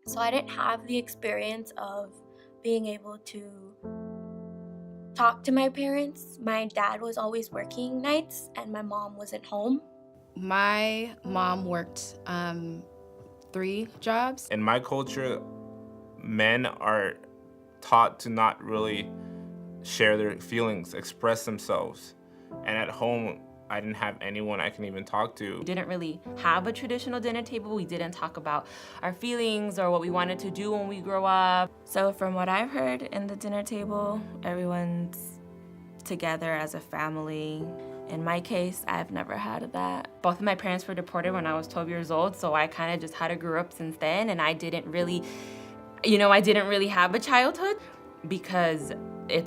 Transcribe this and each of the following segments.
So I didn't have the experience of being able to talk to my parents. My dad was always working nights and my mom wasn't home. My mom worked 3 jobs. In my culture, men are taught to not really share their feelings, express themselves. And at home, I didn't have anyone I can even talk to. We didn't really have a traditional dinner table. We didn't talk about our feelings or what we wanted to do when we grow up. So from what I've heard in the dinner table, everyone's together as a family. In my case, I've never had that. Both of my parents were deported when I was 12 years old, so I kind of just had to grow up since then, and I didn't really have a childhood because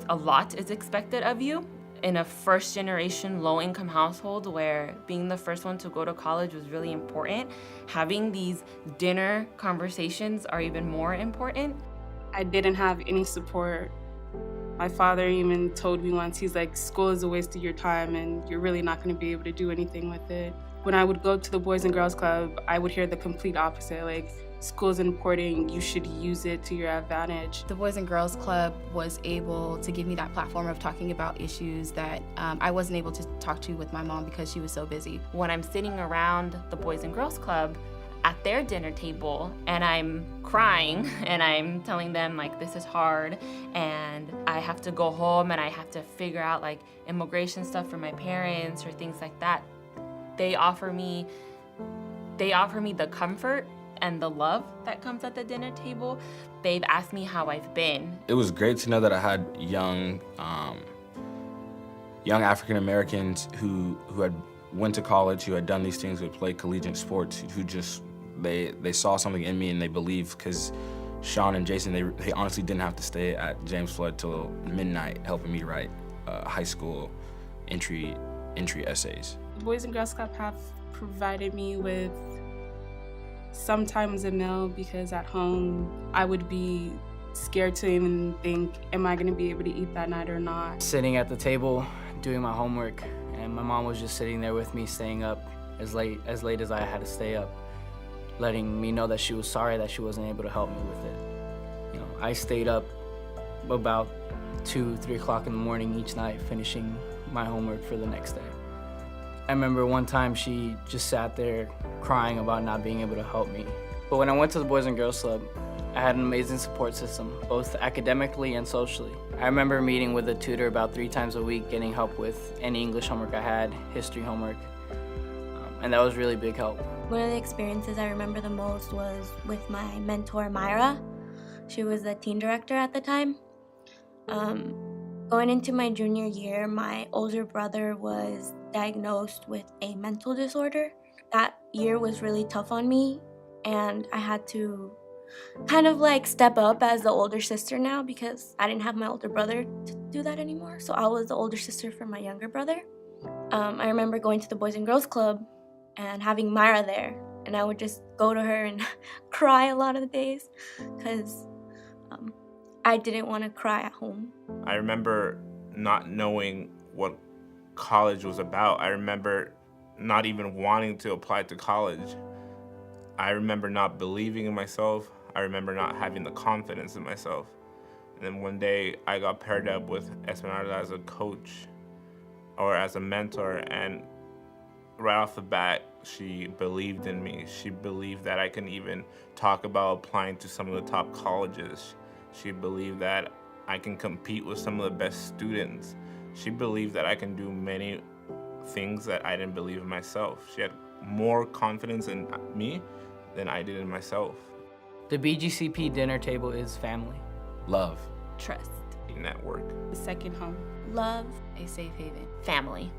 a lot is expected of you. In a first-generation low-income household where being the first one to go to college was really important, having these dinner conversations are even more important. I didn't have any support. My father even told me once, he's like, school is a waste of your time and you're really not going to be able to do anything with it. When I would go to the Boys and Girls Club, I would hear the complete opposite, like, school's important, you should use it to your advantage. The Boys and Girls Club was able to give me that platform of talking about issues that I wasn't able to talk to with my mom because she was so busy. When I'm sitting around the Boys and Girls Club at their dinner table and I'm crying and I'm telling them like this is hard and I have to go home and I have to figure out like immigration stuff for my parents or things like that, they offer me the comfort and the love that comes at the dinner table. They've asked me how I've been. It was great to know that I had young African Americans who had went to college, who had done these things, who had played collegiate sports, who just, they saw something in me and they believed, because Sean and Jason, they honestly didn't have to stay at James Flood till midnight helping me write high school entry essays. The Boys and Girls Club have provided me with sometimes a meal, because at home I would be scared to even think, am I going to be able to eat that night or not? Sitting at the table doing my homework, and my mom was just sitting there with me, staying up as late as I had to stay up, letting me know that she was sorry that she wasn't able to help me with it. You know, I stayed up about 2-3 o'clock in the morning each night finishing my homework for the next day. I remember one time she just sat there crying about not being able to help me. But when I went to the Boys and Girls Club, I had an amazing support system, both academically and socially. I remember meeting with a tutor about 3 times a week, getting help with any English homework I had, history homework, and that was really big help. One of the experiences I remember the most was with my mentor, Myra. She was the teen director at the time. Going into my junior year, my older brother was diagnosed with a mental disorder. That year was really tough on me, and I had to kind of like step up as the older sister now, because I didn't have my older brother to do that anymore. So I was the older sister for my younger brother. I remember going to the Boys and Girls Club and having Myra there, and I would just go to her and cry a lot of the days because I didn't want to cry at home. I remember not knowing what college was about. I remember not even wanting to apply to college. I remember not believing in myself. I remember not having the confidence in myself. And then one day I got paired up with Esmeralda as a coach or as a mentor, and right off the bat, she believed in me. She believed that I can even talk about applying to some of the top colleges. She believed that I can compete with some of the best students. She believed that I can do many things that I didn't believe in myself. She had more confidence in me than I did in myself. The BGCP dinner table is family. Love. Trust. Network. The second home. Love. A safe haven. Family.